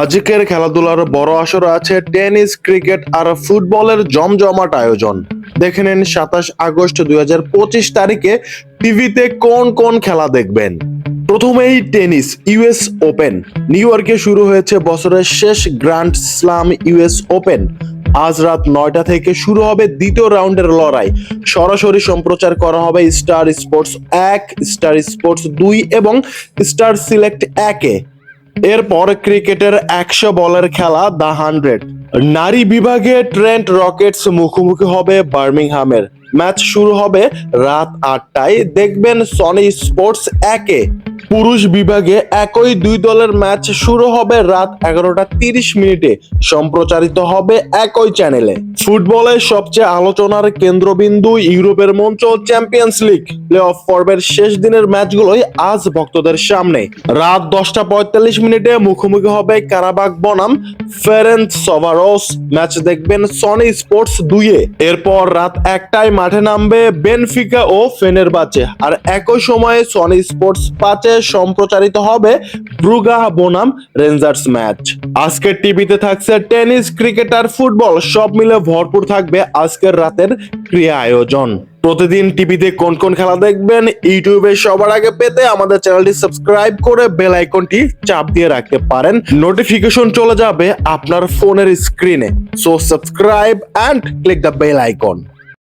আজকের খেলাধুলার বড় আসর আছে টেনিস, ক্রিকেট আর ফুটবলের জমজমাট আয়োজন। দেখে নিন 27 আগস্ট 2025 তারিখে টিভিতে কোন কোন খেলা দেখবেন। প্রথমেই টেনিস, ইউএস ওপেন। নিউ ইয়র্কে শুরু হয়েছে বছরের শেষ গ্র্যান্ড স্লাম ইউএস ওপেন। আজ রাত 9টা থেকে শুরু হবে দ্বিতীয় রাউন্ডের লড়াই। সরাসরি সম্প্রচার করা হবে স্টার স্পোর্টস 1, স্টার স্পোর্টস 2 এবং স্টার সিলেক্ট 1-এ। এরপর ক্রিকেটের 100 বলের খেলা দ্য 100। নারী বিভাগে ট্রেন্ট রকেটস মুখোমুখি হবে বার্মিংহামের। ম্যাচ শুরু হবে রাত 8টায়, দেখবেন সনি স্পোর্টস 1-এ। পুরুষ বিভাগে একই দুই দলের ম্যাচ শুরু হবে রাত 11টা 30 মিনিটে, সম্প্রচারিত হবে একই চ্যানেলে। ফুটবলের সবচেয়ে আলোচনার কেন্দ্রবিন্দু ইউরোপের মঞ্চ চ্যাম্পিয়ন্স লিগ প্লে অফ পর্বের শেষ দিনের ম্যাচগুলোই আজ ভক্তদের সামনে। রাত 10টা 45 মিনিটে মুখোমুখি হবে কারাবাগ বনাম ফেরেনচভারোস। ম্যাচ দেখবেন সনি স্পোর্টস 2-এ। এরপর রাত 1টায় মাঠে নামবে বেনফিকা ও ফেনেরবাচে, আর একই সময়ে সনি স্পোর্টস 5-এ সম্প্রচারিত হবে ব্রুগা বনাম রেঞ্জার্স ম্যাচ। আজকের টিভিতে থাকছে টেনিস, ক্রিকেট আর ফুটবল, সব মিলে ভরপুর থাকবে আজকের রাতের ক্রীড়া আয়োজন। প্রতিদিন টিভিতে কোন কোন খেলা দেখবেন ইউটিউবে সবার আগে পেতে আমাদের চ্যানেলটি সাবস্ক্রাইব করে বেল আইকনটি চাপ দিয়ে রাখতে পারেন। নোটিফিকেশন চলে যাবে আপনার ফোনের স্ক্রিনে। So subscribe and click the bell icon.